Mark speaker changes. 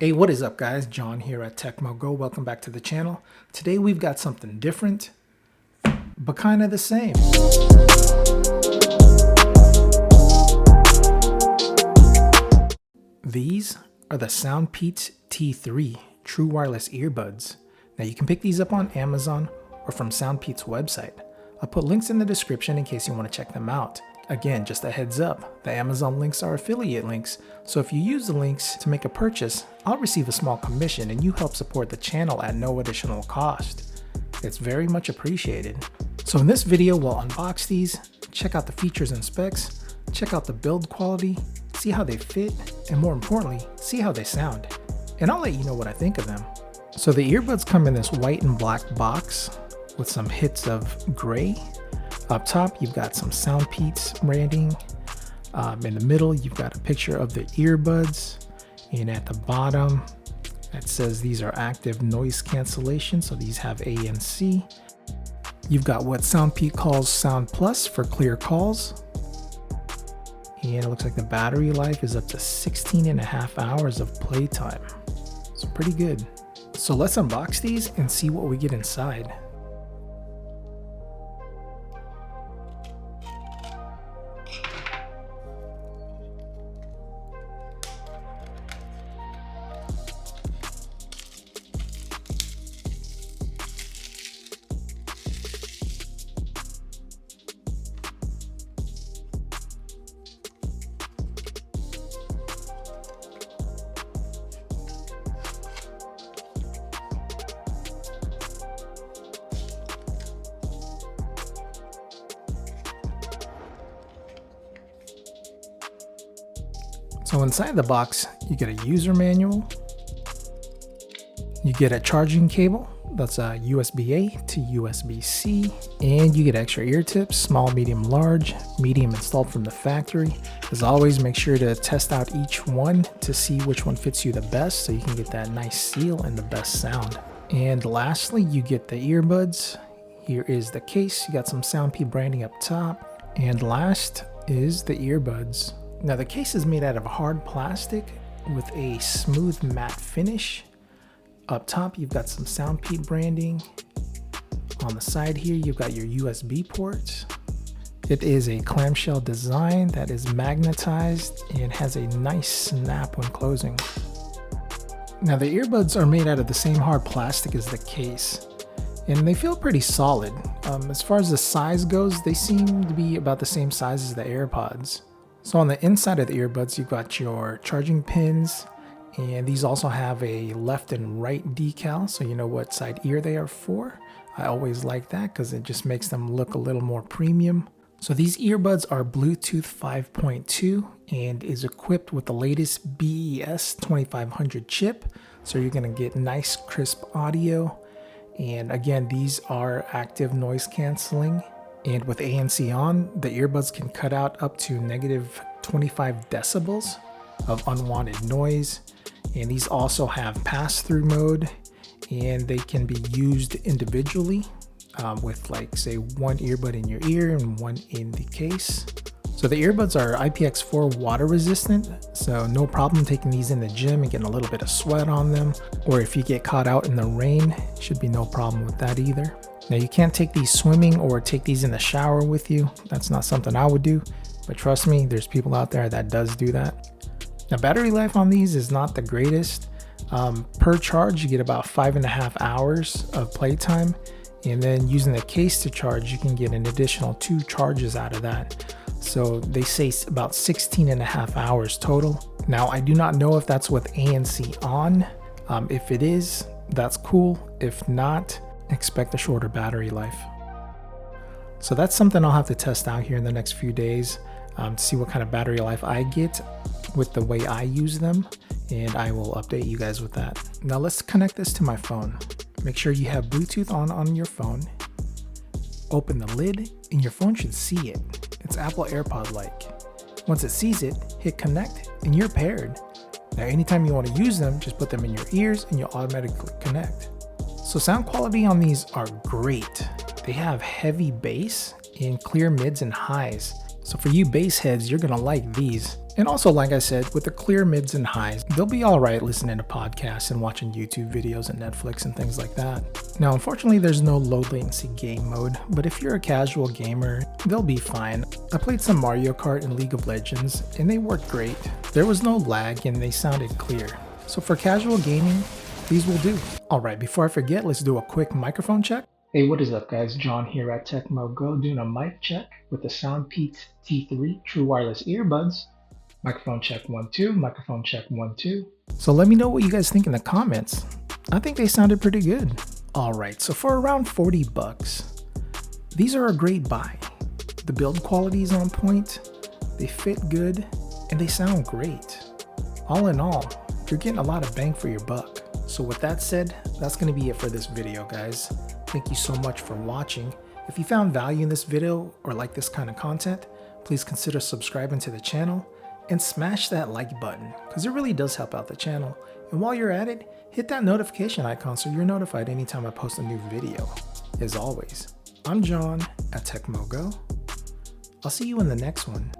Speaker 1: Hey, what is up guys? John here at Tekmogo. Welcome back to the channel. Today we've got something different, but kind of the same. These are the Soundpeats T3 true wireless earbuds. Now you can pick these up on Amazon or from Soundpeats' website. I'll put links in the description in case you want to check them out. Again, just a heads up, the Amazon links are affiliate links, so if you use the links to make a purchase, I'll receive a small commission and you help support the channel at no additional cost. It's very much appreciated. So in this video, we'll unbox these, check out the features and specs, check out the build quality, see how they fit, and more importantly, see how they sound. And I'll let you know what I think of them. So the earbuds come in this white and black box with some hits of gray. Up top, you've got some Soundpeats branding. In the middle, you've got a picture of the earbuds. And at the bottom, it says these are active noise cancellation. So these have ANC. You've got what Soundpeats calls Sound Plus for clear calls. And it looks like the battery life is up to 16.5 hours of playtime. So pretty good. So let's unbox these and see what we get inside. So inside the box, you get a user manual, you get a charging cable, that's a USB-A to USB-C, and you get extra ear tips, small, medium, large, medium installed from the factory. As always, make sure to test out each one to see which one fits you the best so you can get that nice seal and the best sound. And lastly, you get the earbuds. Here is the case, you got some Soundpeats branding up top, and last is the earbuds. Now the case is made out of hard plastic with a smooth matte finish. Up top you've got some Soundpeats branding. On the side here you've got your USB ports. It is a clamshell design that is magnetized and has a nice snap when closing. Now the earbuds are made out of the same hard plastic as the case, and they feel pretty solid. As far as the size goes, they seem to be about the same size as the AirPods. So on the inside of the earbuds, you've got your charging pins, and these also have a left and right decal, so you know what side ear they are for. I always like that because it just makes them look a little more premium. So these earbuds are Bluetooth 5.2 and is equipped with the latest BES 2500 chip, so you're going to get nice crisp audio. And again, these are active noise canceling. And with ANC on, the earbuds can cut out up to -25 decibels of unwanted noise. And these also have pass-through mode, and they can be used individually with, like, say, one earbud in your ear and one in the case. So the earbuds are IPX4 water resistant, so no problem taking these in the gym and getting a little bit of sweat on them. Or if you get caught out in the rain, should be no problem with that either. Now you can't take these swimming or take these in the shower with you. That's not something I would do, but trust me, there's people out there that does do that. Now battery life on these is not the greatest. Per charge, you get about 5.5 hours of playtime, and then using the case to charge, you can get an additional 2 charges out of that. So they say about 16.5 hours total. Now I do not know if that's with ANC on. If it is, that's cool. If not, expect a shorter battery life. So that's something I'll have to test out here in the next few days to see what kind of battery life I get with the way I use them, and I will update you guys with that. Now let's connect this to my phone. Make sure you have Bluetooth on your phone. Open the lid and your phone should see it. It's Apple AirPod like. Once it sees it, hit connect and you're paired. Now anytime you want to use them, just put them in your ears and you'll automatically connect. So sound quality on these are great. They have heavy bass and clear mids and highs. So for you bass heads, you're gonna like these. And also, like I said, with the clear mids and highs, they'll be alright listening to podcasts and watching YouTube videos and Netflix and things like that. Now, unfortunately, there's no low latency game mode, but if you're a casual gamer, they'll be fine. I played some Mario Kart and League of Legends, and they worked great. There was no lag and they sounded clear. So for casual gaming, these will do. Alright, before I forget, let's do a quick microphone check. Hey, what is up guys? John here at Tekmogo doing a mic check with the Soundpeats T3 True Wireless Earbuds. Microphone check 1 2, microphone check 1 2. So let me know what you guys think in the comments. I think they sounded pretty good. Alright, so for around 40 bucks, these are a great buy. The build quality is on point, they fit good, and they sound great. All in all, you're getting a lot of bang for your buck. So with that said, that's going to be it for this video guys. Thank you so much for watching. If you found value in this video or like this kind of content, please consider subscribing to the channel and smash that like button because it really does help out the channel. And while you're at it, hit that notification icon so you're notified anytime I post a new video. As always, I'm John at Tekmogo. I'll see you in the next one.